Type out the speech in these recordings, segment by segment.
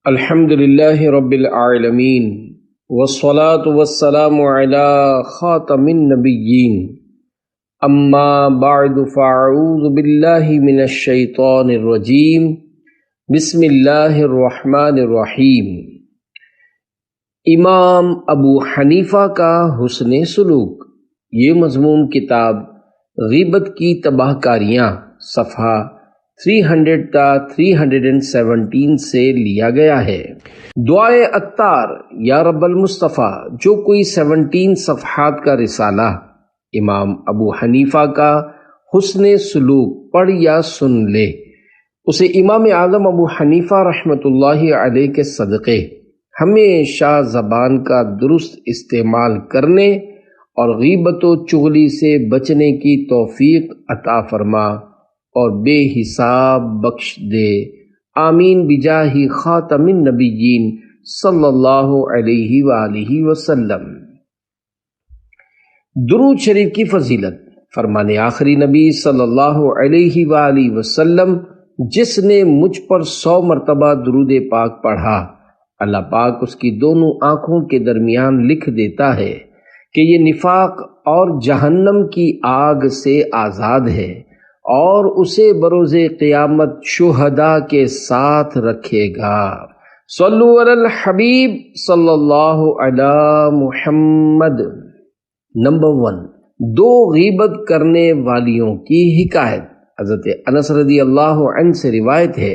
الحمد للہ رب العالمین والصلاة والسلام علی خاتم النبیین اما بعد فاعوذ باللہ من الشیطان الرجیم بسم اللہ الرحمن الرحیم۔ امام ابو حنیفہ کا حسن سلوک، یہ مضمون کتاب غیبت کی تباہ کاریاں صفحہ 300 تا 317 سے لیا گیا ہے۔ دعائے عطار یا رب المصطفیٰ، جو کوئی 17 صفحات کا رسالہ امام ابو حنیفہ کا حسن سلوک پڑھ یا سن لے، اسے امام اعظم ابو حنیفہ رحمۃ اللہ علیہ کے صدقے ہمیشہ زبان کا درست استعمال کرنے اور غیبت و چغلی سے بچنے کی توفیق عطا فرما اور بے حساب بخش دے، آمین بجاہ خاتم النبیین صلی اللہ علیہ وآلہ وسلم۔ درود شریف کی فضیلت، فرمان آخری نبی صلی اللہ علیہ وآلہ وسلم، جس نے مجھ پر 100 مرتبہ درود پاک پڑھا، اللہ پاک اس کی دونوں آنکھوں کے درمیان لکھ دیتا ہے کہ یہ نفاق اور جہنم کی آگ سے آزاد ہے، اور اسے بروز قیامت شہداء کے ساتھ رکھے گا۔ صلو علی الحبیب صلی اللہ علی محمد۔ نمبر 1، 2 غیبت کرنے والیوں کی حکایت۔ حضرت انس رضی اللہ عنہ سے روایت ہے،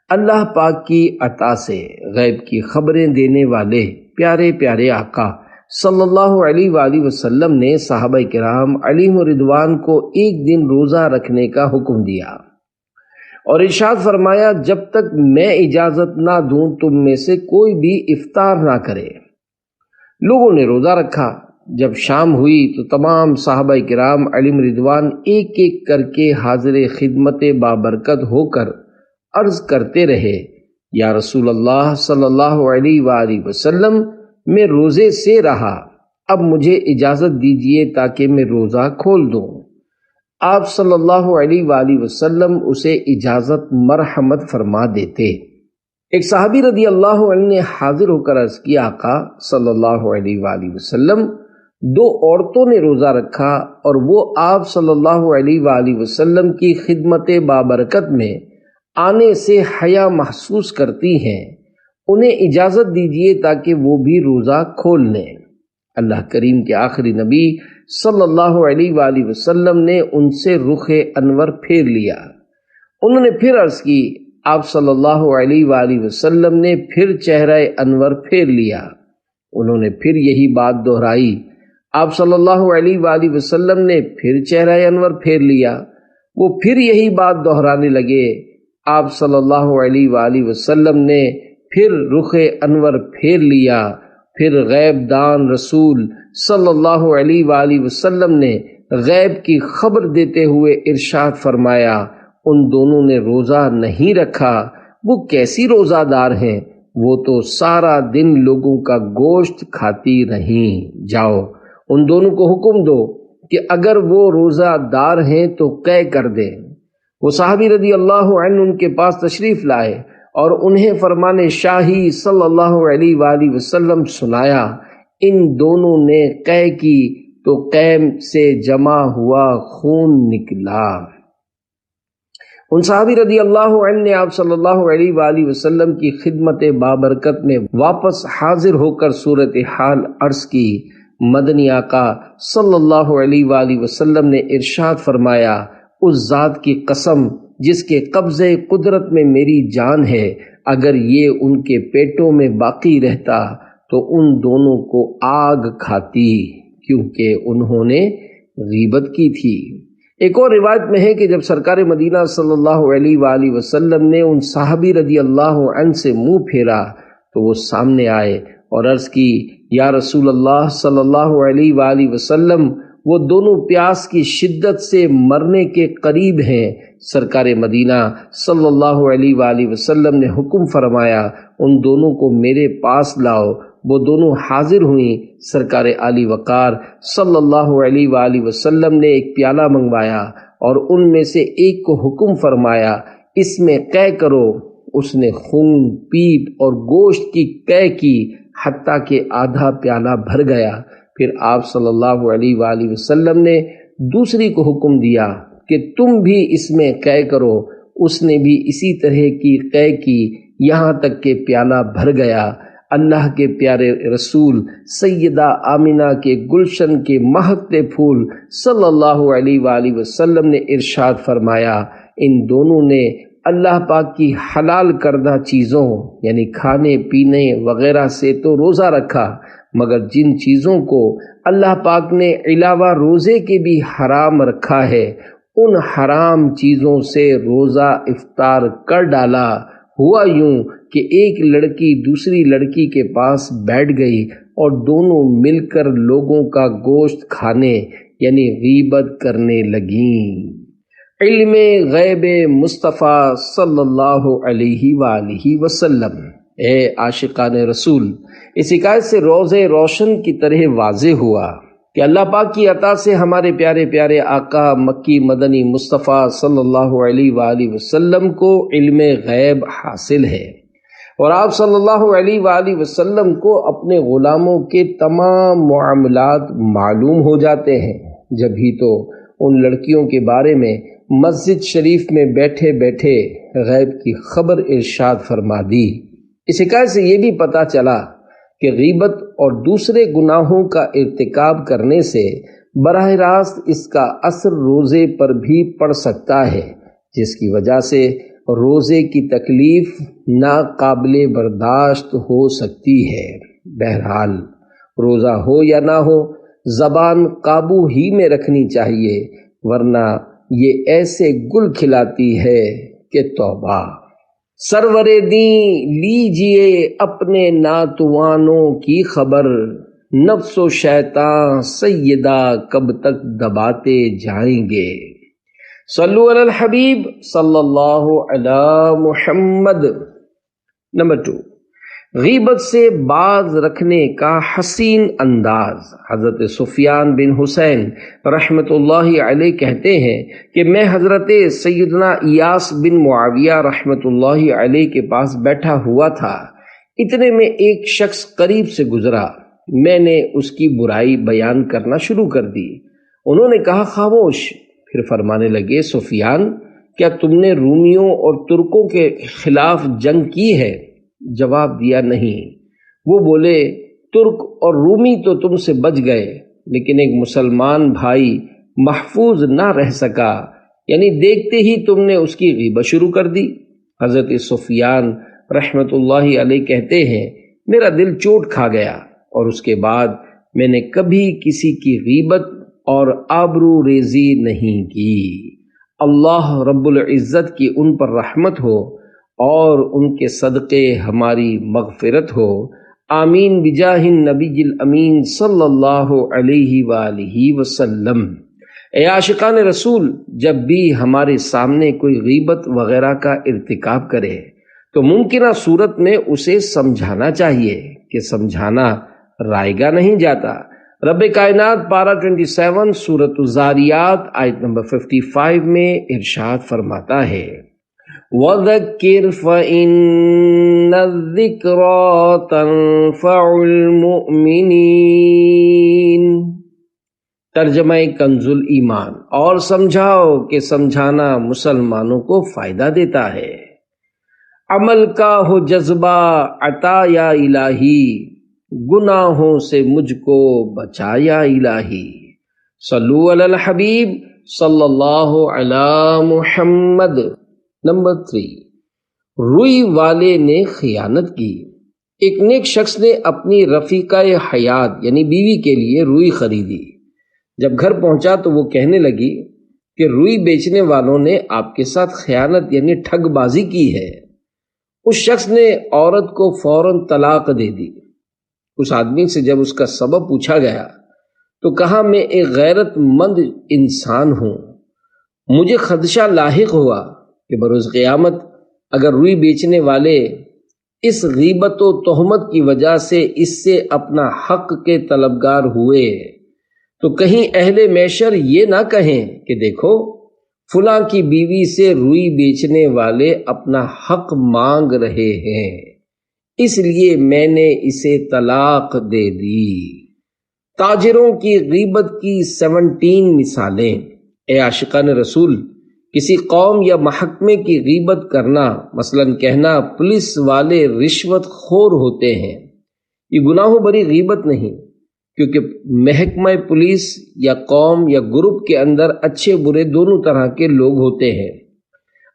اللہ پاک کی عطا سے غیب کی خبریں دینے والے پیارے پیارے آقا صلی اللہ علیہ وآلہ وسلم نے صحابہ کرام علیہم رضوان کو ایک دن روزہ رکھنے کا حکم دیا اور ارشاد فرمایا، جب تک میں اجازت نہ دوں تم میں سے کوئی بھی افطار نہ کرے۔ لوگوں نے روزہ رکھا۔ جب شام ہوئی تو تمام صحابہ کرام علیہم رضوان ایک ایک کر کے حاضر خدمت بابرکت ہو کر عرض کرتے رہے، یا رسول اللہ صلی اللہ علیہ وآلہ وسلم، میں روزے سے رہا، اب مجھے اجازت دیجیے تاکہ میں روزہ کھول دوں۔ آپ صلی اللہ علیہ وآلہ وسلم اسے اجازت مرحمت فرما دیتے۔ ایک صحابی رضی اللہ عنہ نے حاضر ہو کر عرض کیا، آقا صلی اللہ علیہ وآلہ وسلم، 2 عورتوں نے روزہ رکھا اور وہ آپ صلی اللہ علیہ وآلہ وسلم کی خدمت بابرکت میں آنے سے حیا محسوس کرتی ہیں، انہیں اجازت دیجیے تاکہ وہ بھی روزہ کھول لیں۔ اللہ کریم کے آخری نبی صلی اللہ علیہ وآلہ وسلم نے ان سے رخ انور پھیر لیا۔ انہوں نے پھر عرض کی، آپ صلی اللہ علیہ وآلہ وسلم نے پھر چہرہ انور پھیر لیا۔ انہوں نے پھر یہی بات دہرائی۔ آپ صلی اللہ علیہ وآلہ وسلم نے پھر چہرہ انور پھیر لیا۔ وہ پھر یہی بات دہرانے لگے۔ آپ صلی اللہ علیہ وآلہ وسلم نے پھر رخ انور پھیر لیا۔ پھر غیب دان رسول صلی اللہ علیہ وآلہ وسلم نے غیب کی خبر دیتے ہوئے ارشاد فرمایا، ان دونوں نے روزہ نہیں رکھا، وہ کیسی روزہ دار ہیں، وہ تو سارا دن لوگوں کا گوشت کھاتی رہیں۔ جاؤ ان دونوں کو حکم دو کہ اگر وہ روزہ دار ہیں تو قے کر دیں۔ وہ صحابی رضی اللہ عنہ ان کے پاس تشریف لائے اور انہیں فرمان شاہی صلی اللہ علیہ وآلہ وسلم سنایا۔ ان دونوں نے قے کی تو قے سے جمع ہوا خون نکلا۔ ان صحابی رضی اللہ عنہ نے آپ صلی اللہ علیہ وآلہ وسلم کی خدمت بابرکت میں واپس حاضر ہو کر صورتحال عرض کی۔ مدنی آقا صلی اللہ علیہ وآلہ وسلم نے ارشاد فرمایا، اس ذات کی قسم جس کے قبضے قدرت میں میری جان ہے، اگر یہ ان کے پیٹوں میں باقی رہتا تو ان دونوں کو آگ کھاتی، کیونکہ انہوں نے غیبت کی تھی۔ ایک اور روایت میں ہے کہ جب سرکار مدینہ صلی اللہ علیہ وآلہ وسلم نے ان صحابی رضی اللہ عنہ سے منہ پھیرا تو وہ سامنے آئے اور عرض کی، یا رسول اللہ صلی اللہ علیہ وآلہ وسلم، وہ دونوں پیاس کی شدت سے مرنے کے قریب ہیں۔ سرکار مدینہ صلی اللہ علیہ وآلہ وسلم نے حکم فرمایا، ان دونوں کو میرے پاس لاؤ۔ وہ دونوں حاضر ہوئیں۔ سرکار عالی وقار صلی اللہ علیہ وآلہ وسلم نے ایک پیالہ منگوایا اور ان میں سے ایک کو حکم فرمایا، اس میں قے کرو۔ اس نے خون، پیپ اور گوشت کی قے کی حتیٰ کہ آدھا پیالہ بھر گیا۔ پھر آپ صلی اللہ علیہ وآلہ وسلم نے دوسری کو حکم دیا کہ تم بھی اس میں قے کرو۔ اس نے بھی اسی طرح کی قے کی یہاں تک کہ پیالہ بھر گیا۔ اللہ کے پیارے رسول سیدہ آمنہ کے گلشن کے مہکتے پھول صلی اللہ علیہ وآلہ وسلم نے ارشاد فرمایا، ان دونوں نے اللہ پاک کی حلال کردہ چیزوں یعنی کھانے پینے وغیرہ سے تو روزہ رکھا، مگر جن چیزوں کو اللہ پاک نے علاوہ روزے کے بھی حرام رکھا ہے ان حرام چیزوں سے روزہ افطار کر ڈالا۔ ہوا یوں کہ ایک لڑکی دوسری لڑکی کے پاس بیٹھ گئی اور دونوں مل کر لوگوں کا گوشت کھانے یعنی غیبت کرنے لگیں۔ علم غیب مصطفیٰ صلی اللہ علیہ وآلہ وسلم۔ اے عاشقان رسول، اس حکایت سے روز روشن کی طرح واضح ہوا کہ اللہ پاک کی عطا سے ہمارے پیارے پیارے آقا مکی مدنی مصطفیٰ صلی اللہ علیہ وآلہ وسلم کو علم غیب حاصل ہے، اور آپ صلی اللہ علیہ وآلہ وسلم کو اپنے غلاموں کے تمام معاملات معلوم ہو جاتے ہیں۔ جب ہی تو ان لڑکیوں کے بارے میں مسجد شریف میں بیٹھے بیٹھے غیب کی خبر ارشاد فرما دی۔ اس حکایت سے یہ بھی پتہ چلا کہ غیبت اور دوسرے گناہوں کا ارتکاب کرنے سے براہ راست اس کا اثر روزے پر بھی پڑ سکتا ہے، جس کی وجہ سے روزے کی تکلیف ناقابل برداشت ہو سکتی ہے۔ بہرحال روزہ ہو یا نہ ہو، زبان قابو ہی میں رکھنی چاہیے، ورنہ یہ ایسے گل کھلاتی ہے کہ توبہ۔ سرور دین لیجئے اپنے ناتوانوں کی خبر، نفس و شیطان سیدہ کب تک دباتے جائیں گے۔ صلو علی الحبیب صلی اللہ علی محمد۔ نمبر 2، غیبت سے باز رکھنے کا حسین انداز۔ حضرت سفیان بن حسین رحمۃ اللہ علیہ کہتے ہیں کہ میں حضرت سیدنا ایاس بن معاویہ رحمۃ اللہ علیہ کے پاس بیٹھا ہوا تھا، اتنے میں ایک شخص قریب سے گزرا۔ میں نے اس کی برائی بیان کرنا شروع کر دی۔ انہوں نے کہا خاموش۔ پھر فرمانے لگے سفیان، کیا تم نے رومیوں اور ترکوں کے خلاف جنگ کی ہے؟ جواب دیا نہیں۔ وہ بولے ترک اور رومی تو تم سے بچ گئے، لیکن ایک مسلمان بھائی محفوظ نہ رہ سکا، یعنی دیکھتے ہی تم نے اس کی غیبت شروع کر دی۔ حضرت سفیان رحمت اللہ علیہ کہتے ہیں میرا دل چوٹ کھا گیا، اور اس کے بعد میں نے کبھی کسی کی غیبت اور آبرو ریزی نہیں کی۔ اللہ رب العزت کی ان پر رحمت ہو اور ان کے صدقے ہماری مغفرت ہو، آمین بجاہ النبی الامین صلی اللہ علیہ وآلہ وسلم۔ اے عاشقان رسول، جب بھی ہمارے سامنے کوئی غیبت وغیرہ کا ارتکاب کرے تو ممکنہ صورت میں اسے سمجھانا چاہیے کہ سمجھانا رائے گا نہیں جاتا۔ رب کائنات پارہ 27 سورۃ الذاریات آیت نمبر 55 میں ارشاد فرماتا ہے وَذَكِّرْ فَإِنَّ الذِّكْرَىٰ تَنفَعُ الْمُؤْمِنِينَ۔ ترجمہ کنز الایمان، اور سمجھاؤ کہ سمجھانا مسلمانوں کو فائدہ دیتا ہے۔ عمل کا ہو جذبہ عطا یا الہی، گناہوں سے مجھ کو بچا یا الہی۔ صلو علی الحبیب صلی اللہ علی محمد۔ نمبر 3، روئی والے نے خیانت کی۔ ایک نیک شخص نے اپنی رفیقہ حیات یعنی بیوی کے لیے روئی خریدی۔ جب گھر پہنچا تو وہ کہنے لگی کہ روئی بیچنے والوں نے آپ کے ساتھ خیانت یعنی ٹھگ بازی کی ہے۔ اس شخص نے عورت کو فوراً طلاق دے دی۔ اس آدمی سے جب اس کا سبب پوچھا گیا تو کہا میں ایک غیرت مند انسان ہوں، مجھے خدشہ لاحق ہوا کہ بروز قیامت اگر روئی بیچنے والے اس غیبت و تہمت کی وجہ سے اس سے اپنا حق کے طلبگار ہوئے تو کہیں اہل محشر یہ نہ کہیں کہ دیکھو فلاں کی بیوی سے روئی بیچنے والے اپنا حق مانگ رہے ہیں، اس لیے میں نے اسے طلاق دے دی۔ تاجروں کی غیبت کی 17 مثالیں۔ اے عاشقان رسول، کسی قوم یا محکمے کی غیبت کرنا، مثلاً کہنا پولیس والے رشوت خور ہوتے ہیں، یہ گناہوں بری غیبت نہیں، کیونکہ محکمہ پولیس یا قوم یا گروپ کے اندر اچھے برے دونوں طرح کے لوگ ہوتے ہیں۔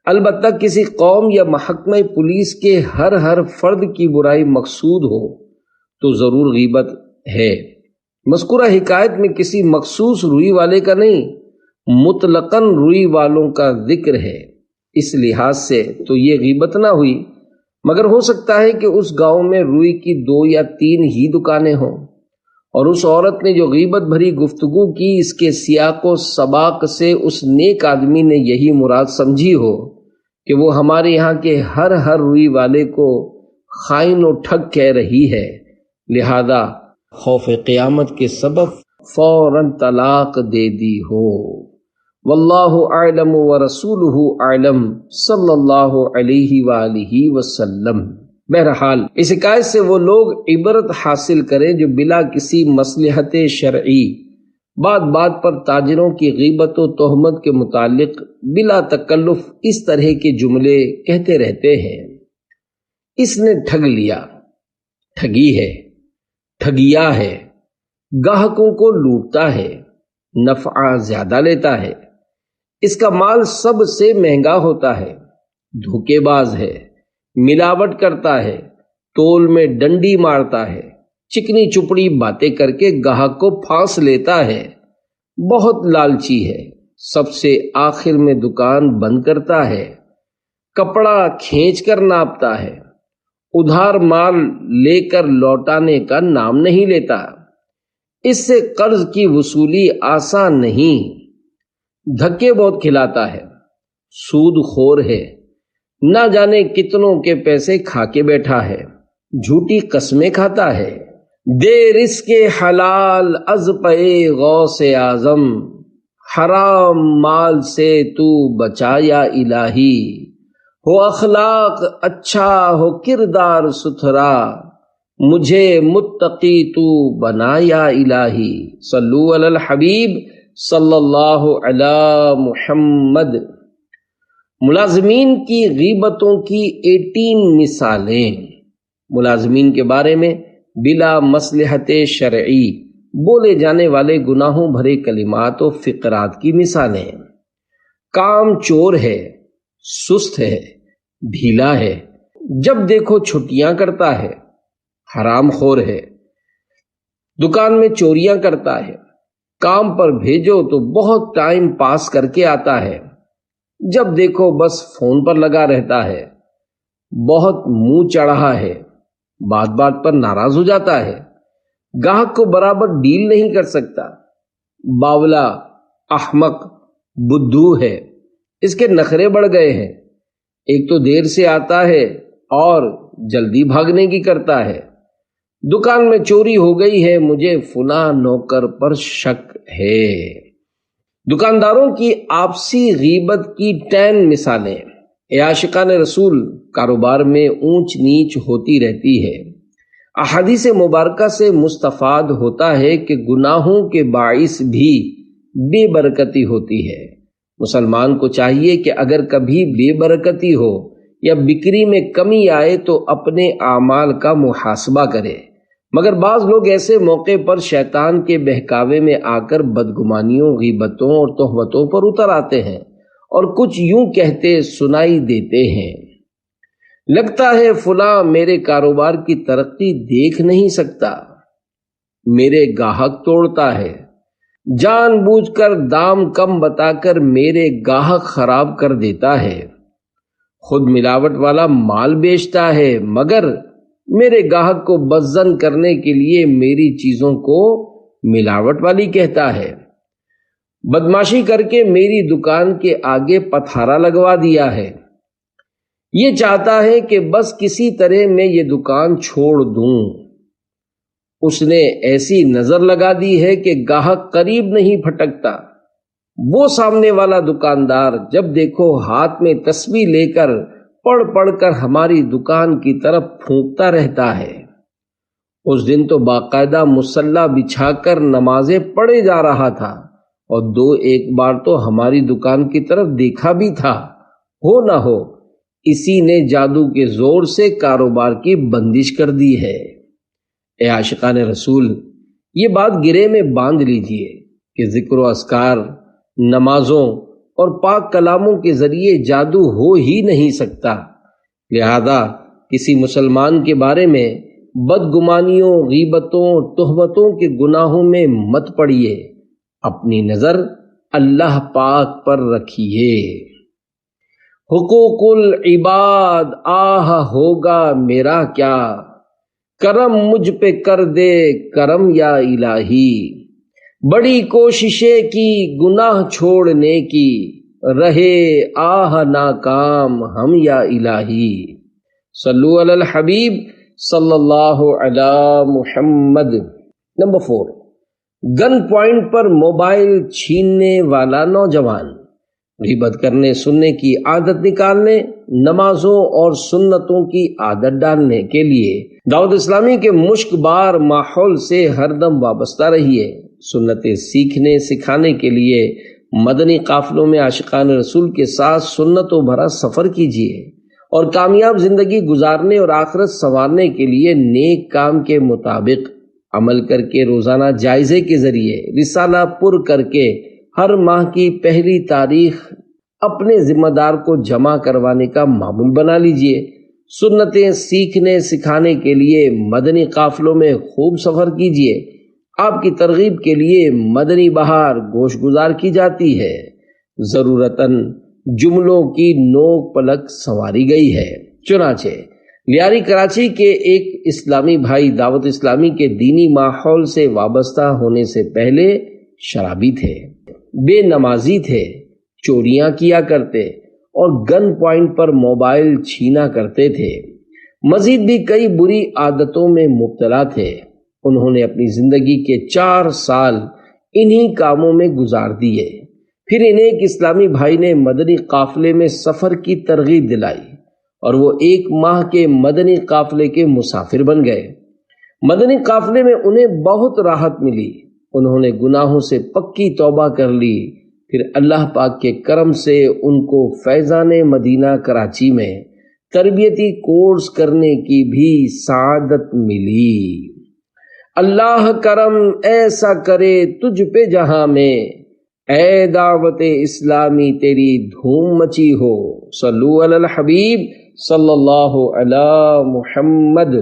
البتہ کسی قوم یا محکمہ پولیس کے ہر فرد کی برائی مقصود ہو تو ضرور غیبت ہے۔ مذکورہ حکایت میں کسی مخصوص روئی والے کا نہیں، مطلقاً روئی والوں کا ذکر ہے، اس لحاظ سے تو یہ غیبت نہ ہوئی، مگر ہو سکتا ہے کہ اس گاؤں میں روئی کی 2 یا 3 ہی دکانیں ہوں، اور اس عورت نے جو غیبت بھری گفتگو کی، اس کے سیاق و سباق سے اس نیک آدمی نے یہی مراد سمجھی ہو کہ وہ ہمارے یہاں کے ہر روئی والے کو خائن و ٹھگ کہہ رہی ہے، لہذا خوف قیامت کے سبب فوراً طلاق دے دی ہو۔ واللہ اعلم ورسولہ اعلم صلی اللہ علیہ وآلہ وسلم۔ بہرحال اس حکایت سے وہ لوگ عبرت حاصل کریں جو بلا کسی مصلحت شرعی بات پر تاجروں کی غیبت و تہمت کے متعلق بلا تکلف اس طرح کے جملے کہتے رہتے ہیں۔ اس نے ٹھگ لیا، ٹھگی ہے، ٹھگیا ہے، گاہکوں کو لوٹتا ہے، نفع زیادہ لیتا ہے، اس کا مال سب سے مہنگا ہوتا ہے، دھوکے باز ہے، ملاوٹ کرتا ہے، تول میں ڈنڈی مارتا ہے، چکنی چپڑی باتیں کر کے گاہک کو پھانس لیتا ہے، بہت لالچی ہے، سب سے آخر میں دکان بند کرتا ہے، کپڑا کھینچ کر ناپتا ہے، ادھار مال لے کر لوٹانے کا نام نہیں لیتا، اس سے قرض کی وصولی آسان نہیں، دھکے بہت کھلاتا ہے، سود خور ہے، نہ جانے کتنوں کے پیسے کھا کے بیٹھا ہے، جھوٹی قسمیں کھاتا ہے، دے رزق حلال از پے غوث اعظم، حرام مال سے تو بچا یا الہی، ہو اخلاق اچھا ہو کردار ستھرا، مجھے متقی تو بنا یا الہی، صلو علی الحبیب صلی اللہ علی محمد۔ ملازمین کی غیبتوں کی 18 مثالیں۔ ملازمین کے بارے میں بلا مصلحت شرعی بولے جانے والے گناہوں بھرے کلمات و فقرات کی مثالیں۔ کام چور ہے، سست ہے، ڈھیلا ہے، جب دیکھو چھٹیاں کرتا ہے، حرام خور ہے، دکان میں چوریاں کرتا ہے، کام پر بھیجو تو بہت ٹائم پاس کر کے آتا ہے، جب دیکھو بس فون پر لگا رہتا ہے، بہت منہ چڑھا ہے، بات پر ناراض ہو جاتا ہے، گاہک کو برابر ڈیل نہیں کر سکتا، باولا، احمق، بدھو ہے، اس کے نخرے بڑھ گئے ہیں، ایک تو دیر سے آتا ہے اور جلدی بھاگنے کی کرتا ہے، دکان میں چوری ہو گئی ہے، مجھے فلاں نوکر پر شک ہے۔ دکانداروں کی آپسی غیبت کی 10 مثالیں۔ اے عاشقان رسول، کاروبار میں اونچ نیچ ہوتی رہتی ہے، احادیث مبارکہ سے مستفاد ہوتا ہے کہ گناہوں کے باعث بھی بے برکتی ہوتی ہے۔ مسلمان کو چاہیے کہ اگر کبھی بے برکتی ہو یا بکری میں کمی آئے تو اپنے اعمال کا محاسبہ کرے، مگر بعض لوگ ایسے موقع پر شیطان کے بہکاوے میں آ کر بدگمانیوں، غیبتوں اور تہمتوں پر اتر آتے ہیں اور کچھ یوں کہتے سنائی دیتے ہیں، لگتا ہے فلاں میرے کاروبار کی ترقی دیکھ نہیں سکتا، میرے گاہک توڑتا ہے، جان بوجھ کر دام کم بتا کر میرے گاہک خراب کر دیتا ہے، خود ملاوٹ والا مال بیچتا ہے مگر میرے گاہک کو بدظن کرنے کے لیے میری چیزوں کو ملاوٹ والی کہتا ہے، بدماشی کر کے میری دکان کے آگے پتھارا لگوا دیا ہے، یہ چاہتا ہے کہ بس کسی طرح میں یہ دکان چھوڑ دوں، اس نے ایسی نظر لگا دی ہے کہ گاہک قریب نہیں پھٹکتا، وہ سامنے والا دکاندار جب دیکھو ہاتھ میں تسبیح لے کر پڑھ کر ہماری دکان کی طرف پھونکتا رہتا ہے۔ اس دن تو باقاعدہ مصلی بچھا کر نمازیں پڑھے جا رہا تھا اور ایک بار تو ہماری دکان کی طرف دیکھا بھی تھا۔ ہو نہ ہو اسی نے جادو کے زور سے کاروبار کی بندش کر دی ہے۔ اے عاشقان رسول، یہ بات گرے میں باندھ لیجئے کہ ذکر و اذکار، نمازوں اور پاک کلاموں کے ذریعے جادو ہو ہی نہیں سکتا۔ لہذا کسی مسلمان کے بارے میں بدگمانیوں، غیبتوں، تہمتوں کے گناہوں میں مت پڑیے، اپنی نظر اللہ پاک پر رکھیے۔ حقوق العباد آہ ہوگا میرا کیا، کرم مجھ پہ کر دے کرم یا الہی، بڑی کوششیں کی گناہ چھوڑنے کی، رہے آہ ناکام ہم یا الہی۔ صلو علی الحبیب صلی اللہ علی محمد۔ نمبر 4، گن پوائنٹ پر موبائل چھیننے والا نوجوان۔ غیبت کرنے سننے کی عادت نکالنے، نمازوں اور سنتوں کی عادت ڈالنے کے لیے دعوت اسلامی کے مشک بار ماحول سے ہر دم وابستہ رہیے۔ سنتیں سیکھنے سکھانے کے لیے مدنی قافلوں میں عاشقان رسول کے ساتھ سنتوں بھرا سفر کیجیے اور کامیاب زندگی گزارنے اور آخرت سنوارنے کے لیے نیک کام کے مطابق عمل کر کے روزانہ جائزے کے ذریعے رسالہ پر کر کے ہر ماہ کی پہلی تاریخ اپنے ذمہ دار کو جمع کروانے کا معمول بنا لیجئے۔ سنتیں سیکھنے سکھانے کے لیے مدنی قافلوں میں خوب سفر کیجیے۔ آپ کی ترغیب کے لیے مدنی بہار گوش گزار کی جاتی ہے، ضرورتاً جملوں کی نوک پلک سنواری گئی ہے۔ چنانچہ لیاری کراچی کے ایک اسلامی بھائی دعوت اسلامی کے دینی ماحول سے وابستہ ہونے سے پہلے شرابی تھے، بے نمازی تھے، چوریاں کیا کرتے اور گن پوائنٹ پر موبائل چھینا کرتے تھے۔ مزید بھی کئی بری عادتوں میں مبتلا تھے۔ انہوں نے اپنی زندگی کے 4 سال انہی کاموں میں گزار دیے۔ پھر انہیں ایک اسلامی بھائی نے مدنی قافلے میں سفر کی ترغیب دلائی اور وہ 1 ماہ کے مدنی قافلے کے مسافر بن گئے۔ مدنی قافلے میں انہیں بہت راحت ملی۔ انہوں نے گناہوں سے پکی توبہ کر لی۔ پھر اللہ پاک کے کرم سے ان کو فیضان مدینہ کراچی میں تربیتی کورس کرنے کی بھی سعادت ملی۔ اللہ کرم ایسا کرے تجھ پہ جہاں میں، اے دعوت اسلامی تیری دھوم مچی ہو۔ صلو علی الحبیب صلی اللہ علی محمد۔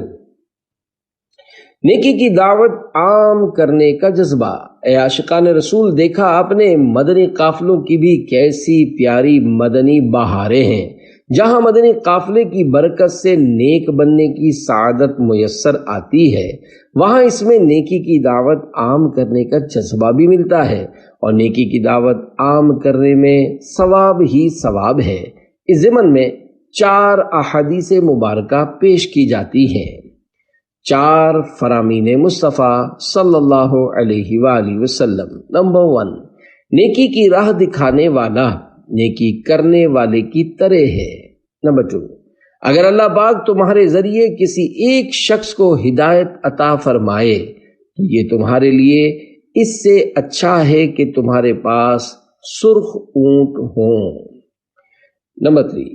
نیکی کی دعوت عام کرنے کا جذبہ۔ اے عاشقان رسول، دیکھا آپ نے مدنی قافلوں کی بھی کیسی پیاری مدنی بہاریں ہیں۔ جہاں مدنی قافلے کی برکت سے نیک بننے کی سعادت میسر آتی ہے، وہاں اس میں نیکی کی دعوت عام کرنے کا جذبہ بھی ملتا ہے، اور نیکی کی دعوت عام کرنے میں ثواب ہی ثواب ہے۔ اس ضمن میں 4 احادیث مبارکہ پیش کی جاتی ہیں۔ 4 فرامین مصطفیٰ صلی اللہ علیہ وآلہ وسلم۔ نمبر 1، نیکی کی راہ دکھانے والا نیکی کرنے والے کی طرح ہے۔ نمبر 2، اگر اللہ پاک تمہارے ذریعے کسی ایک شخص کو ہدایت عطا فرمائے تو یہ تمہارے لیے اس سے اچھا ہے کہ تمہارے پاس سرخ اونٹ ہوں۔ نمبر 3،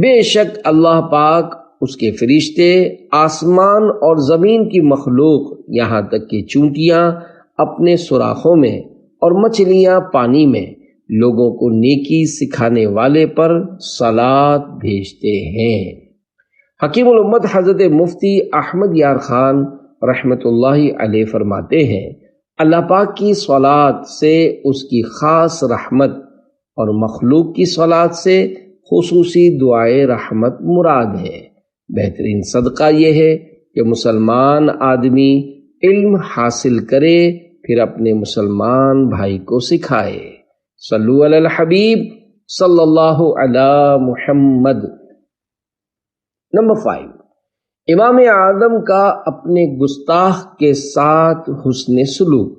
بے شک اللہ پاک، اس کے فرشتے، آسمان اور زمین کی مخلوق، یہاں تک کہ چونٹیاں اپنے سوراخوں میں اور مچھلیاں پانی میں، لوگوں کو نیکی سکھانے والے پر صلات بھیجتے ہیں۔ حکیم الامت حضرت مفتی احمد یار خان رحمت اللہ علیہ فرماتے ہیں، اللہ پاک کی صلات سے اس کی خاص رحمت اور مخلوق کی صلات سے خصوصی دعائے رحمت مراد ہے۔ بہترین صدقہ یہ ہے کہ مسلمان آدمی علم حاصل کرے پھر اپنے مسلمان بھائی کو سکھائے۔ صلو علی الحبیب صلی اللہ علی محمد۔ نمبر 5، امام اعظم کا اپنے گستاخ کے ساتھ حسن سلوک۔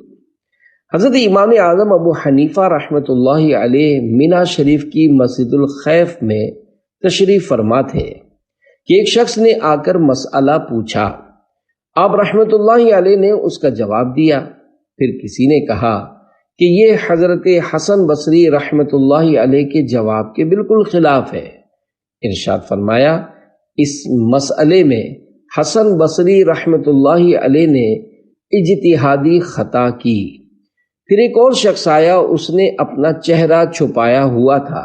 حضرت امام اعظم ابو حنیفہ رحمۃ اللہ علیہ مینا شریف کی مسجد الخیف میں تشریف فرما تھے کہ ایک شخص نے آ کر مسئلہ پوچھا۔ آپ رحمۃ اللہ علیہ نے اس کا جواب دیا۔ پھر کسی نے کہا کہ یہ حضرت حسن بصری رحمۃ اللہ علیہ کے جواب کے بالکل خلاف ہے۔ ارشاد فرمایا، اس مسئلے میں حسن بصری رحمۃ اللہ علیہ نے اجتہادی خطا کی۔ پھر ایک اور شخص آیا، اس نے اپنا چہرہ چھپایا ہوا تھا۔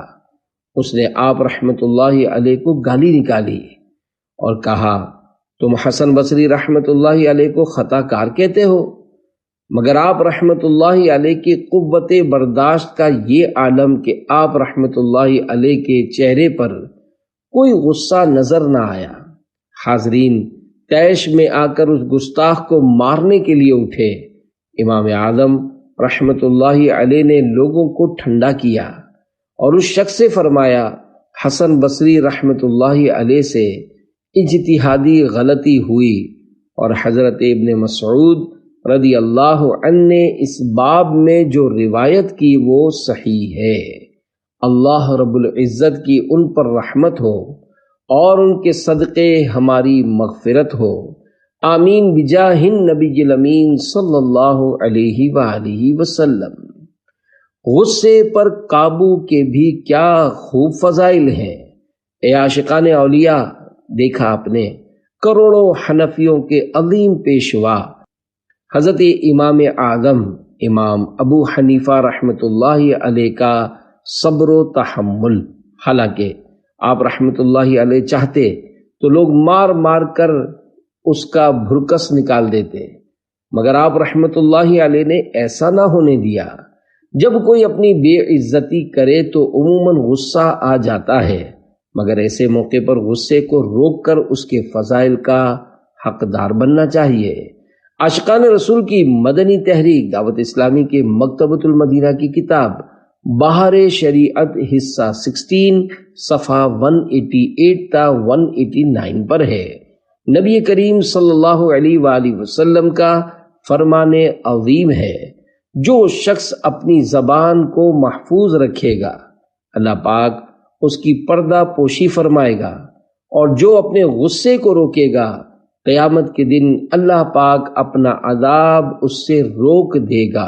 اس نے آپ رحمۃ اللہ علیہ کو گالی نکالی اور کہا، تم حسن بصری رحمۃ اللہ علیہ کو خطا کار کہتے ہو؟ مگر آپ رحمۃ اللہ علیہ کی قوت برداشت کا یہ عالم کہ آپ رحمۃ اللہ علیہ کے چہرے پر کوئی غصہ نظر نہ آیا۔ حاضرین طیش میں آ کر اس گستاخ کو مارنے کے لیے اٹھے۔ امام اعظم رحمۃ اللہ علیہ نے لوگوں کو ٹھنڈا کیا اور اس شخص سے فرمایا، حسن بصری رحمۃ اللہ علیہ سے اجتہادی غلطی ہوئی، اور حضرت ابن مسعود رضی اللہ عنہ نے اس باب میں جو روایت کی وہ صحیح ہے۔ اللہ رب العزت کی ان پر رحمت ہو اور ان کے صدقے ہماری مغفرت ہو، آمین بجاہ النبی الامین صلی اللہ علیہ وآلہ وسلم۔ غصے پر قابو کے بھی کیا خوب فضائل ہیں۔ اے عاشقان اولیاء، دیکھا آپ نے کروڑوں حنفیوں کے عظیم پیشوا حضرت امام اعظم امام ابو حنیفہ رحمۃ اللہ علیہ کا صبر و تحمل۔ حالانکہ آپ رحمۃ اللہ علیہ چاہتے تو لوگ مار مار کر اس کا بھرکس نکال دیتے، مگر آپ رحمۃ اللہ علیہ نے ایسا نہ ہونے دیا۔ جب کوئی اپنی بے عزتی کرے تو عموماً غصہ آ جاتا ہے، مگر ایسے موقع پر غصے کو روک کر اس کے فضائل کا حقدار بننا چاہیے۔ عاشقان رسول کی مدنی تحریک دعوت اسلامی کے مکتبۃ المدینہ کی کتاب بہار شریعت حصہ 16 صفحہ 188 تا 189 پر ہے۔ نبی کریم صلی اللہ علیہ وآلہ وسلم کا فرمان عظیم ہے، جو شخص اپنی زبان کو محفوظ رکھے گا اللہ پاک اس کی پردہ پوشی فرمائے گا، اور جو اپنے غصے کو روکے گا قیامت کے دن اللہ پاک اپنا عذاب اس سے روک دے گا،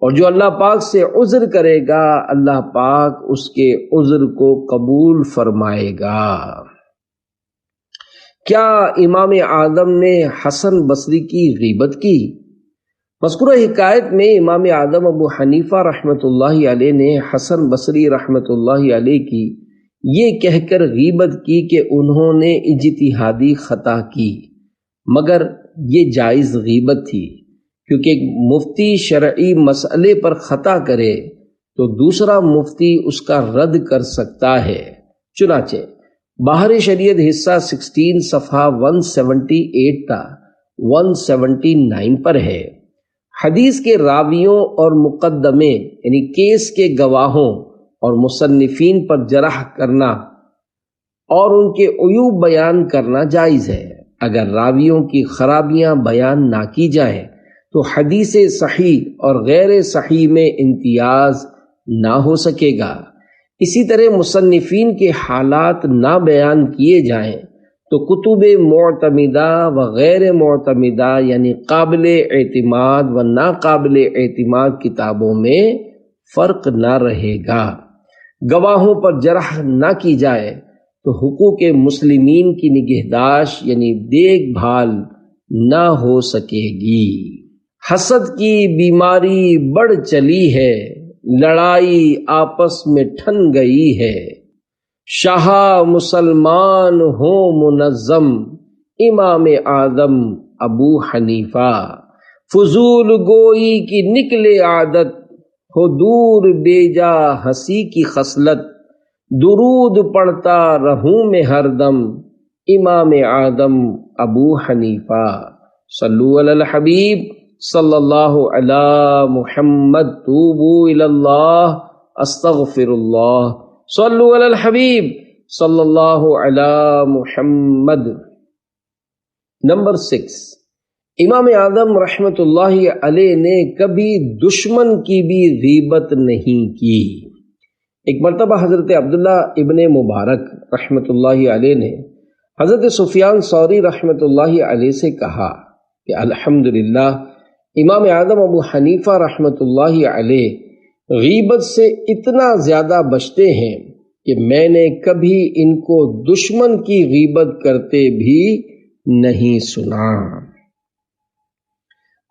اور جو اللہ پاک سے عذر کرے گا اللہ پاک اس کے عذر کو قبول فرمائے گا۔ کیا امام اعظم نے حسن بصری کی غیبت کی؟ مذکورہ حکایت میں امام اعظم ابو حنیفہ رحمۃ اللہ علیہ نے حسن بصری رحمۃ اللہ علیہ کی یہ کہہ کر غیبت کی کہ انہوں نے اجتہادی خطا کی، مگر یہ جائز غیبت تھی، کیونکہ ایک مفتی شرعی مسئلے پر خطا کرے تو دوسرا مفتی اس کا رد کر سکتا ہے۔ چنانچہ بہار شریعت حصہ 16 صفحہ 178 تا 179 پر ہے۔ حدیث کے راویوں اور مقدمے یعنی کیس کے گواہوں اور مصنفین پر جرح کرنا اور ان کے عیوب بیان کرنا جائز ہے۔ اگر راویوں کی خرابیاں بیان نہ کی جائیں تو حدیث صحیح اور غیر صحیح میں امتیاز نہ ہو سکے گا۔ اسی طرح مصنفین کے حالات نہ بیان کیے جائیں تو کتب معتمدہ و غیر معتمدہ یعنی قابل اعتماد و ناقابل اعتماد کتابوں میں فرق نہ رہے گا۔ گواہوں پر جرح نہ کی جائے تو حقوق مسلمین کی نگہداشت یعنی دیکھ بھال نہ ہو سکے گی۔ حسد کی بیماری بڑھ چلی ہے، لڑائی آپس میں ٹھن گئی ہے۔ شاہ مسلمان ہو منظم، امام اعظم ابو حنیفہ۔ فضول گوئی کی نکلے عادت، ہو دور بیجا ہنسی کی خصلت۔ درود پڑھتا رہوں میں ہر دم، امام اعظم ابو حنیفہ۔ صلو علی الحبیب صلی اللہ علی محمد، توبو الی اللہ استغفر اللہ۔ صلو علی الحبیب صلی اللہ علی محمد۔ نمبر 6، امام اعظم رحمۃ اللہ علیہ نے کبھی دشمن کی بھی غیبت نہیں کی۔ ایک مرتبہ حضرت عبداللہ ابن مبارک رحمۃ اللہ علیہ نے حضرت سفیان ثوری رحمۃ اللہ علیہ سے کہا کہ الحمدللہ امام اعظم ابو حنیفہ رحمۃ اللہ علیہ غیبت سے اتنا زیادہ بچتے ہیں کہ میں نے کبھی ان کو دشمن کی غیبت کرتے بھی نہیں سنا۔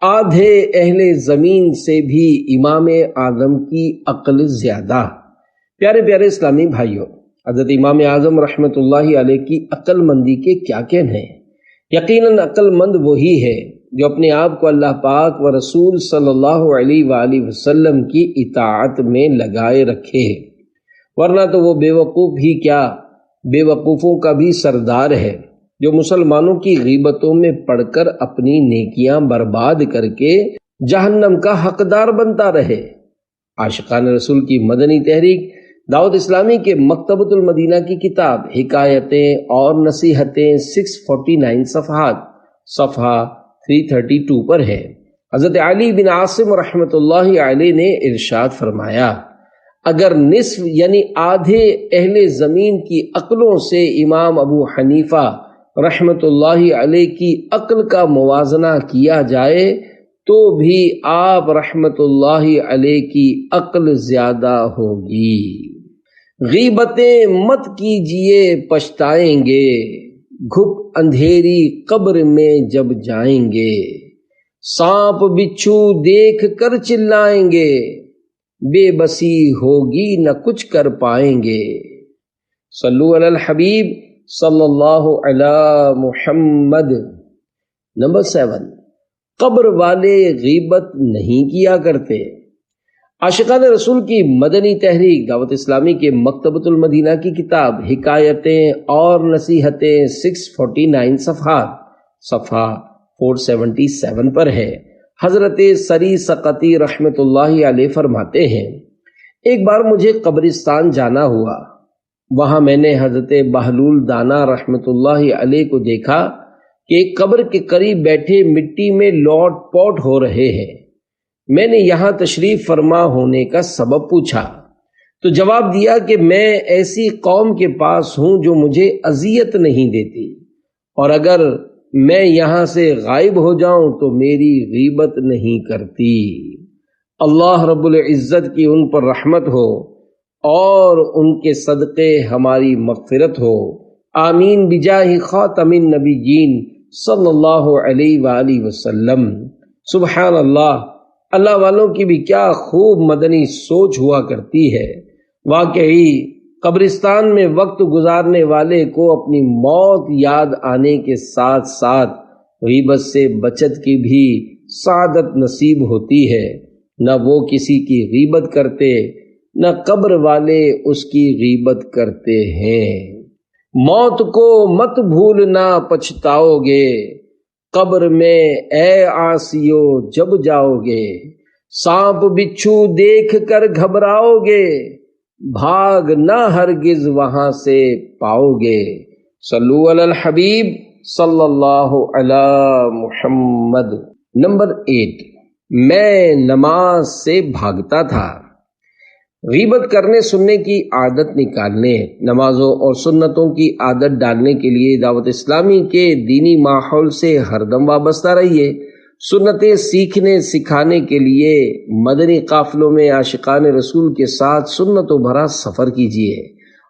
آدھے اہل زمین سے بھی امام اعظم کی عقل زیادہ۔ پیارے پیارے اسلامی بھائیوں، حضرت امام اعظم رحمۃ اللہ علیہ کی عقل مندی کے کیا کہنے ہیں؟ یقیناً عقل مند وہی ہے جو اپنے آپ کو اللہ پاک و رسول صلی اللہ علیہ وآلہ وسلم کی اطاعت میں لگائے رکھے، ورنہ تو وہ بے وقوف ہی کیا، بے وقوفوں کا بھی سردار ہے، جو مسلمانوں کی غیبتوں میں پڑھ کر اپنی نیکیاں برباد کر کے جہنم کا حقدار بنتا رہے۔ عاشقان رسول کی مدنی تحریک دعوت اسلامی کے مکتبۃ المدینہ کی کتاب حکایتیں اور نصیحتیں 649 صفحات صفحہ 332 پر ہے۔ حضرت علی بن عاصم رحمۃ اللہ علیہ نے ارشاد فرمایا، اگر نصف یعنی آدھے اہل زمین کی عقلوں سے امام ابو حنیفہ رحمۃ اللہ علیہ کی عقل کا موازنہ کیا جائے تو بھی آپ رحمۃ اللہ علیہ کی عقل زیادہ ہوگی۔ غیبتیں مت کیجئے پچھتائیں گے، گھپ اندھیری قبر میں جب جائیں گے، سانپ بچھو دیکھ کر چلائیں گے، بے بسی ہوگی نہ کچھ کر پائیں گے۔ صلو علی الحبیب صلی اللہ علی محمد۔ نمبر 7، قبر والے غیبت نہیں کیا کرتے۔ عاشقان رسول کی مدنی تحریک دعوت اسلامی کے مکتبۃ المدینہ کی کتاب حکایتیں اور نصیحتیں 649 صفحات صفحہ 477 پر ہے۔ حضرت سری سقطی رحمۃ اللہ علیہ فرماتے ہیں، ایک بار مجھے قبرستان جانا ہوا، وہاں میں نے حضرت بہلول دانا رحمۃ اللہ علیہ کو دیکھا کہ ایک قبر کے قریب بیٹھے مٹی میں لوٹ پوٹ ہو رہے ہیں۔ میں نے یہاں تشریف فرما ہونے کا سبب پوچھا تو جواب دیا کہ میں ایسی قوم کے پاس ہوں جو مجھے اذیت نہیں دیتی، اور اگر میں یہاں سے غائب ہو جاؤں تو میری غیبت نہیں کرتی۔ اللہ رب العزت کی ان پر رحمت ہو اور ان کے صدقے ہماری مغفرت ہو، آمین بجاہ خاتم النبیین صلی اللہ علیہ وآلہ وسلم۔ سبحان اللہ، اللہ والوں کی بھی کیا خوب مدنی سوچ ہوا کرتی ہے۔ واقعی قبرستان میں وقت گزارنے والے کو اپنی موت یاد آنے کے ساتھ ساتھ غیبت سے بچت کی بھی سعادت نصیب ہوتی ہے۔ نہ وہ کسی کی غیبت کرتے، نہ قبر والے اس کی غیبت کرتے ہیں۔ موت کو مت بھولنا پچھتاؤ گے، قبر میں اے عاصیو جب جاؤ گے، سانپ بچھو دیکھ کر گھبراؤ گے، بھاگ نہ ہرگز وہاں سے پاؤ گے۔ صلو علی الحبیب صلی اللہ علی محمد۔ نمبر 8، میں نماز سے بھاگتا تھا۔ غیبت کرنے سننے کی عادت نکالنے، نمازوں اور سنتوں کی عادت ڈالنے کے لیے دعوت اسلامی کے دینی ماحول سے ہر دم وابستہ رہیے۔ سنتیں سیکھنے سکھانے کے لیے مدنی قافلوں میں عاشقان رسول کے ساتھ سنتوں بھرا سفر کیجیے،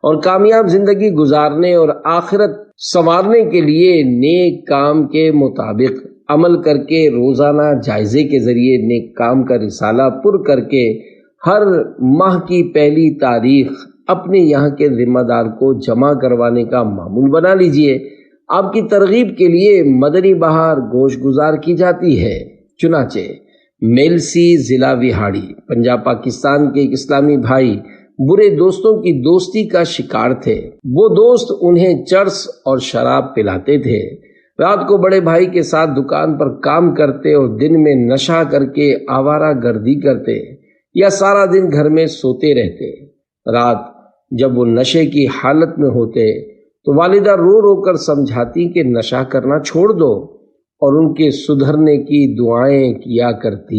اور کامیاب زندگی گزارنے اور آخرت سنوارنے کے لیے نیک کام کے مطابق عمل کر کے روزانہ جائزے کے ذریعے نیک کام کا رسالہ پر کر کے ہر ماہ کی پہلی تاریخ اپنے یہاں کے ذمہ دار کو جمع کروانے کا معمول بنا لیجئے۔ آپ کی ترغیب کے لیے مدنی بہار گوش گزار کی جاتی ہے۔ چنانچہ میلسی ضلع وہاڑی پنجاب پاکستان کے ایک اسلامی بھائی برے دوستوں کی دوستی کا شکار تھے۔ وہ دوست انہیں چرس اور شراب پلاتے تھے۔ رات کو بڑے بھائی کے ساتھ دکان پر کام کرتے اور دن میں نشہ کر کے آوارہ گردی کرتے یا سارا دن گھر میں سوتے رہتے۔ رات جب وہ نشے کی حالت میں ہوتے تو والدہ رو رو کر سمجھاتی کہ نشہ کرنا چھوڑ دو، اور ان کے سدھرنے کی دعائیں کیا کرتی۔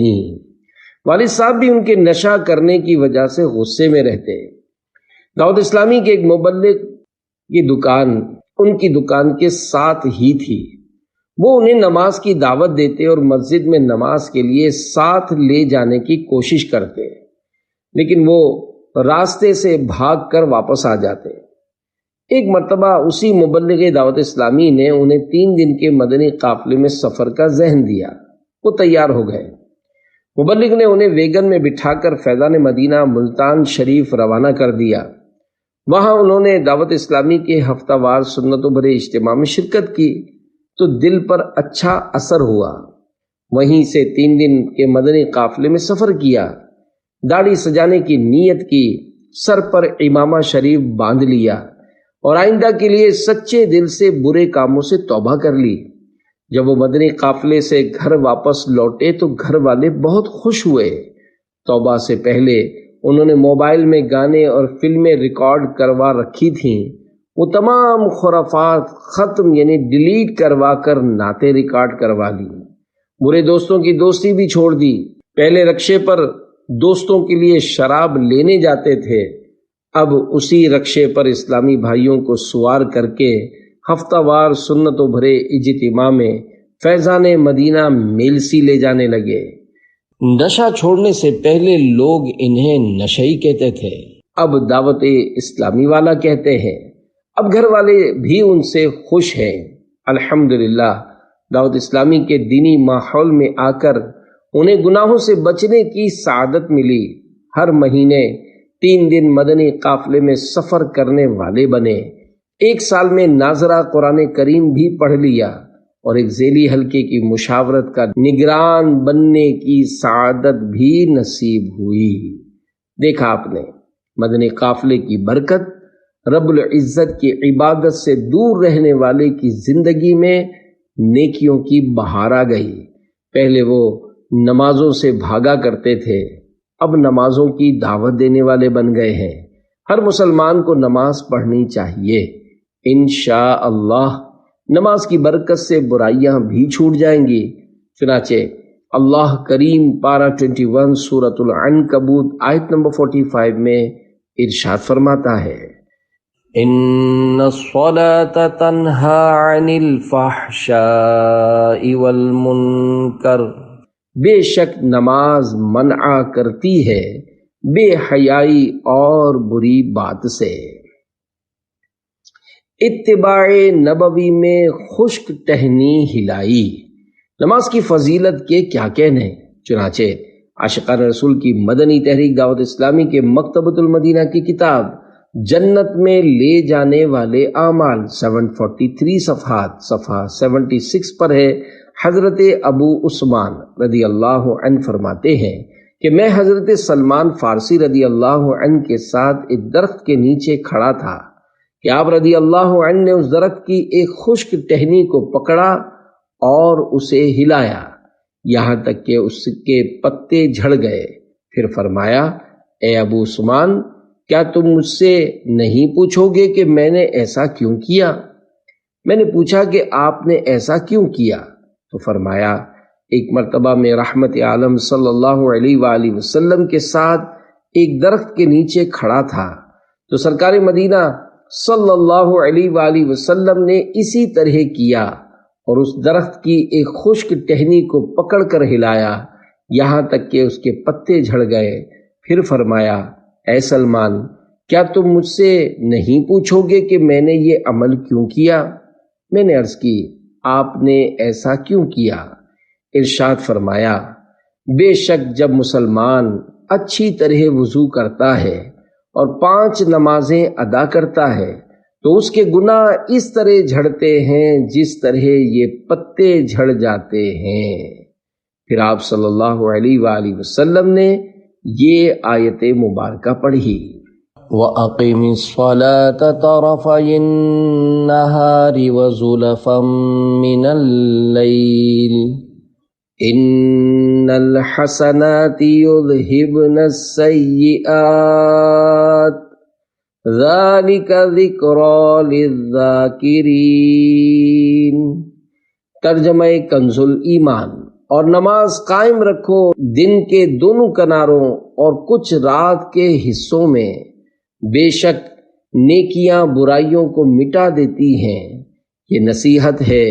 والد صاحب بھی ان کے نشہ کرنے کی وجہ سے غصے میں رہتے۔ دعوت اسلامی کے ایک مبلغ کی دکان ان کی دکان کے ساتھ ہی تھی۔ وہ انہیں نماز کی دعوت دیتے اور مسجد میں نماز کے لیے ساتھ لے جانے کی کوشش کرتے، لیکن وہ راستے سے بھاگ کر واپس آ جاتے۔ ایک مرتبہ اسی مبلغ دعوت اسلامی نے انہیں 3 دن کے مدنی قافلے میں سفر کا ذہن دیا۔ وہ تیار ہو گئے۔ مبلغ نے انہیں ویگن میں بٹھا کر فیضان مدینہ ملتان شریف روانہ کر دیا۔ وہاں انہوں نے دعوت اسلامی کے ہفتہ وار سنتوں بھرے اجتماع میں شرکت کی تو دل پر اچھا اثر ہوا۔ وہیں سے 3 دن کے مدنی قافلے میں سفر کیا، داڑھی سجانے کی نیت کی، سر پر امامہ شریف باندھ لیا اور آئندہ کے لیے سچے دل سے برے کاموں سے توبہ کر لی۔ جب وہ مدنی قافلے سے گھر واپس لوٹے تو گھر والے بہت خوش ہوئے۔ توبہ سے پہلے انہوں نے موبائل میں گانے اور فلمیں ریکارڈ کروا رکھی تھیں۔ وہ تمام خرافات ختم ڈیلیٹ کروا کر نعتیں ریکارڈ کروا لی۔ برے دوستوں کی دوستی بھی چھوڑ دی۔ پہلے رکشے پر دوستوں کے لیے شراب لینے جاتے تھے، اب اسی رکشے پر اسلامی بھائیوں کو سوار کر کے ہفتہ وار سنتوں بھرے اجتماع میں فیضان مدینہ میلسی لے جانے لگے۔ نشہ چھوڑنے سے پہلے لوگ انہیں نشئی کہتے تھے، اب دعوت اسلامی والا کہتے ہیں۔ اب گھر والے بھی ان سے خوش ہیں۔ الحمدللہ دعوت اسلامی کے دینی ماحول میں آ کر انہیں گناہوں سے بچنے کی سعادت ملی۔ ہر مہینے 3 دن مدنی قافلے میں سفر کرنے والے بنے۔ 1 سال میں ناظرہ قرآن کریم بھی پڑھ لیا اور ایک ذیلی حلقے کی مشاورت کا نگران بننے کی سعادت بھی نصیب ہوئی۔ دیکھا آپ نے مدنی قافلے کی برکت، رب العزت کی عبادت سے دور رہنے والے کی زندگی میں نیکیوں کی بہار آ گئی۔ پہلے وہ نمازوں سے بھاگا کرتے تھے، اب نمازوں کی دعوت دینے والے بن گئے ہیں۔ ہر مسلمان کو نماز پڑھنی چاہیے۔ انشاءاللہ نماز کی برکت سے برائیاں بھی چھوٹ جائیں گی۔ چنانچہ اللہ کریم پارہ 21 سورۃ العنکبوت آیت نمبر 45 میں ارشاد فرماتا ہے، ان الصلاة تنہی عن الفحشاء والمنکر، بے شک نماز منع کرتی ہے بے حیائی اور بری بات سے۔ اتباع نبوی میں خشک ٹہنی ہلائی۔ نماز کی فضیلت کے کیا کہنے۔ چنانچہ عاشقان رسول کی مدنی تحریک دعوت اسلامی کے مکتبۃ المدینہ کی کتاب جنت میں لے جانے والے اعمال 743 صفحات صفحہ 76 پر ہے۔ حضرت ابو عثمان رضی اللہ عنہ فرماتے ہیں کہ میں حضرت سلمان فارسی رضی اللہ عنہ کے ساتھ ایک درخت کے نیچے کھڑا تھا کہ آپ رضی اللہ عنہ نے اس درخت کی ایک خشک ٹہنی کو پکڑا اور اسے ہلایا یہاں تک کہ اس کے پتے جھڑ گئے۔ پھر فرمایا، اے ابو عثمان، کیا تم مجھ سے نہیں پوچھو گے کہ میں نے ایسا کیوں کیا؟ میں نے پوچھا کہ آپ نے ایسا کیوں کیا؟ تو فرمایا، ایک مرتبہ میں رحمت عالم صلی اللہ علیہ وآلہ وسلم کے ساتھ ایک درخت کے نیچے کھڑا تھا تو سرکار مدینہ صلی اللہ علیہ وآلہ وسلم نے اسی طرح کیا اور اس درخت کی ایک خشک ٹہنی کو پکڑ کر ہلایا یہاں تک کہ اس کے پتے جھڑ گئے۔ پھر فرمایا، اے سلمان، کیا تم مجھ سے نہیں پوچھو گے کہ میں نے یہ عمل کیوں کیا؟ میں نے عرض کی، آپ نے ایسا کیوں کیا؟ ارشاد فرمایا، بے شک جب مسلمان اچھی طرح وضو کرتا ہے اور 5 نمازیں ادا کرتا ہے تو اس کے گناہ اس طرح جھڑتے ہیں جس طرح یہ پتے جھڑ جاتے ہیں۔ پھر آپ صلی اللہ علیہ وآلہ وسلم نے یہ آیت مبارکہ پڑھی، وَأَقِمِ الصَّلَاةَ طَرَفَيِ النَّهَارِ وَزُلَفًا مِّنَ اللَّيْلِ إِنَّ الْحَسَنَاتِ يُذْهِبْنَ السَّيِّئَاتِ ذَلِكَ ذِكْرَى لِلذَّاكِرِينَ۔ ترجمہ کنزل ایمان۔ اور نماز قائم رکھو دن کے دونوں کناروں اور کچھ رات کے حصوں میں، بے شک نیکیاں برائیوں کو مٹا دیتی ہیں، یہ نصیحت ہے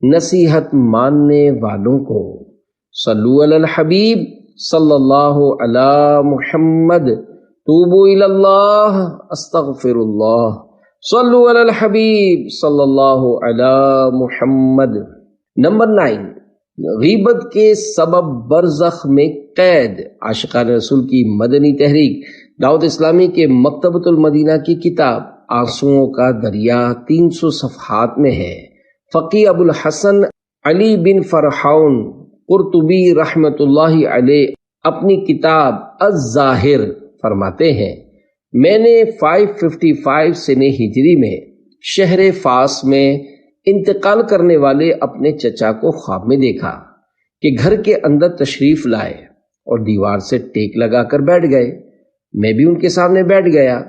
نصیحت ماننے والوں کو۔ صلو علی الحبیب صلی اللہ علی محمد، توبوا الی اللہ، استغفر اللہ، صلو علی الحبیب صلی اللہ علی محمد۔ نمبر 9، غیبت کے سبب برزخ میں قید۔ عاشقان رسول کی مدنی تحریک دعوت اسلامی کے مکتبۃ المدینہ کی کتاب آنسوؤں کا دریا 300 صفحات میں ہے۔ فقی ابو الحسن علی بن فرحون قرطبی رحمۃ اللہ علیہ اپنی کتاب الظاہر فرماتے ہیں، میں نے 555 سنہ ہجری میں شہر فاس میں انتقال کرنے والے اپنے چچا کو خواب میں دیکھا کہ گھر کے اندر تشریف لائے اور دیوار سے ٹیک لگا کر بیٹھ گئے۔ میں بھی ان کے سامنے بیٹھ گیا۔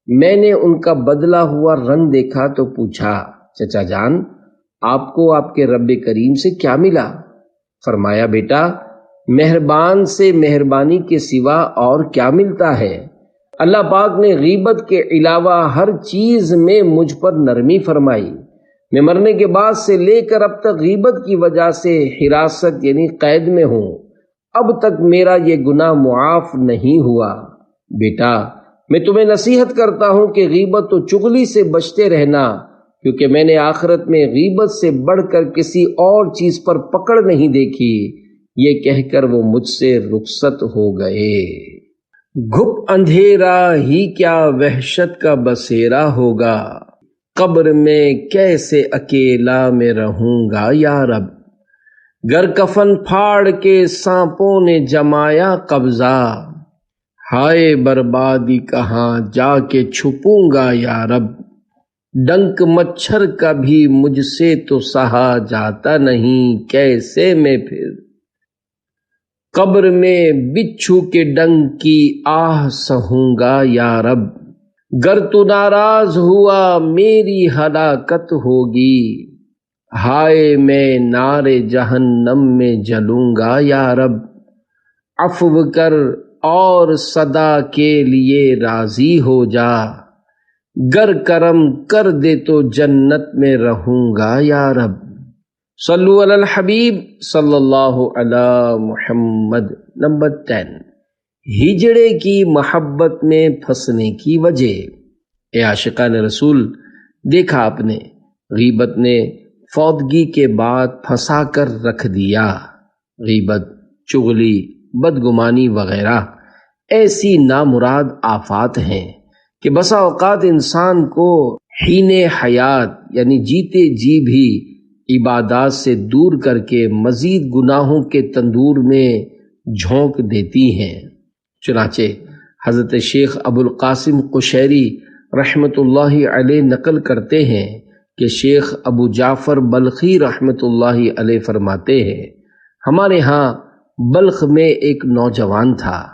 میں نے ان کا بدلا ہوا رنگ دیکھا تو پوچھا، چچا جان، آپ کو آپ کے رب کریم سے کیا ملا؟ فرمایا، بیٹا، مہربان سے مہربانی کے سوا اور کیا ملتا ہے؟ اللہ پاک نے غیبت کے علاوہ ہر چیز میں مجھ پر نرمی فرمائی۔ میں مرنے کے بعد سے لے کر اب تک غیبت کی وجہ سے حراست یعنی قید میں ہوں، اب تک میرا یہ گناہ معاف نہیں ہوا۔ بیٹا، میں تمہیں نصیحت کرتا ہوں کہ غیبت و چغلی سے بچتے رہنا، کیونکہ میں نے آخرت میں غیبت سے بڑھ کر کسی اور چیز پر پکڑ نہیں دیکھی۔ یہ کہہ کر وہ مجھ سے رخصت ہو گئے۔ گھپ اندھیرا ہی کیا وحشت کا بسیرا ہوگا، قبر میں کیسے اکیلا میں رہوں گا یا رب، گر کفن پھاڑ کے سانپوں نے جمایا قبضہ، ہائے بربادی کہاں جا کے چھپوں گا یا رب، ڈنک مچھر کا بھی مجھ سے تو سہا جاتا نہیں، کیسے میں پھر قبر میں بچھو کے ڈنک کی آہ سہوں گا یا رب، گر تو ناراض ہوا میری ہلاکت ہوگی، ہائے میں نار جہنم میں جلوں گا یا رب، عفو کر اور صدا کے لیے راضی ہو جا، گر کرم کر دے تو جنت میں رہوں گا یا رب۔ صلو علی الحبیب صلی اللہ علی محمد۔ نمبر 10، ہجڑے کی محبت میں پھنسنے کی وجہ۔ اے عاشقان رسول، دیکھا آپ نے، غیبت نے فوتگی کے بعد پھنسا کر رکھ دیا۔ غیبت، چغلی، بدگمانی وغیرہ ایسی نامراد آفات ہیں کہ بسا اوقات انسان کو حین حیات یعنی جیتے جی بھی عبادات سے دور کر کے مزید گناہوں کے تندور میں جھونک دیتی ہیں۔ چنانچہ حضرت شیخ ابو القاسم قشیری رحمۃ اللہ علیہ نقل کرتے ہیں کہ شیخ ابو جعفر بلخی رحمۃ اللہ علیہ فرماتے ہیں، ہمارے ہاں بلخ میں ایک نوجوان تھا،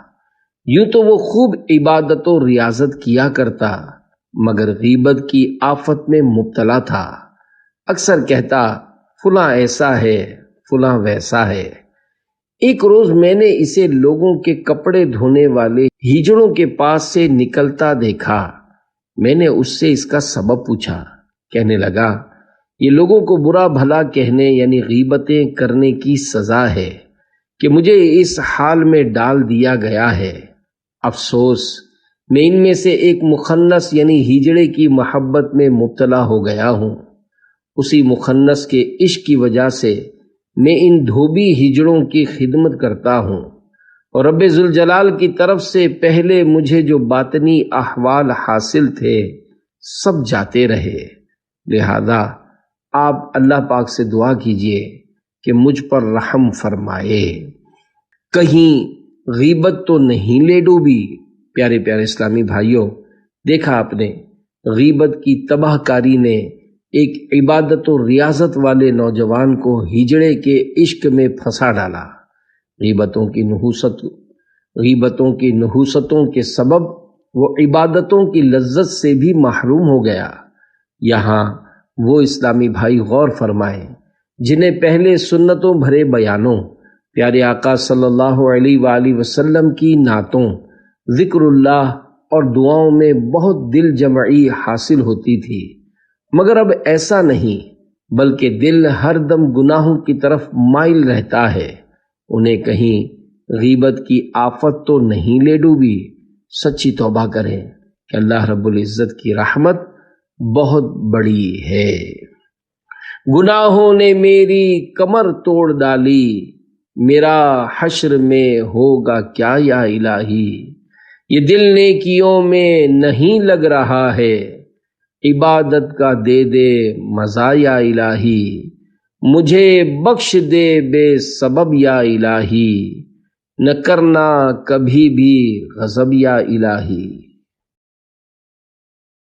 یوں تو وہ خوب عبادت و ریاضت کیا کرتا، مگر غیبت کی آفت میں مبتلا تھا۔ اکثر کہتا، فلاں ایسا ہے، فلاں ویسا ہے۔ ایک روز میں نے اسے لوگوں کے کپڑے دھونے والے ہیجڑوں کے پاس سے نکلتا دیکھا۔ میں نے اس سے اس کا سبب پوچھا۔ کہنے لگا، یہ لوگوں کو برا بھلا کہنے یعنی غیبتیں کرنے کی سزا ہے کہ مجھے اس حال میں ڈال دیا گیا ہے۔ افسوس، میں ان میں سے ایک مخنث یعنی ہجڑے کی محبت میں مبتلا ہو گیا ہوں۔ اسی مخنث کے عشق کی وجہ سے میں ان دھوبی ہجڑوں کی خدمت کرتا ہوں، اور رب ذوالجلال کی طرف سے پہلے مجھے جو باطنی احوال حاصل تھے سب جاتے رہے۔ لہذا آپ اللہ پاک سے دعا کیجئے کہ مجھ پر رحم فرمائے۔ کہیں غیبت تو نہیں لے ڈوبی؟ پیارے پیارے اسلامی بھائیوں، دیکھا آپ نے، غیبت کی تباہ کاری نے ایک عبادت و ریاضت والے نوجوان کو ہجڑے کے عشق میں پھنسا ڈالا۔ غیبتوں کی نحوستوں کے سبب وہ عبادتوں کی لذت سے بھی محروم ہو گیا۔ یہاں وہ اسلامی بھائی غور فرمائیں جنہیں پہلے سنتوں بھرے بیانوں، پیارے آقا صلی اللہ علیہ وآلہ وسلم کی نعتوں، ذکر اللہ اور دعاؤں میں بہت دل جمعی حاصل ہوتی تھی، مگر اب ایسا نہیں، بلکہ دل ہر دم گناہوں کی طرف مائل رہتا ہے۔ انہیں کہیں غیبت کی آفت تو نہیں لے ڈوبی؟ سچی توبہ کریں کہ اللہ رب العزت کی رحمت بہت بڑی ہے۔ گناہوں نے میری کمر توڑ ڈالی، میرا حشر میں ہوگا کیا یا الہی؟ یہ دل نیکیوں میں نہیں لگ رہا ہے، عبادت کا دے دے مزہ یا الہی، مجھے بخش دے بے سبب یا الہی، نہ کرنا کبھی بھی غضب یا الہی۔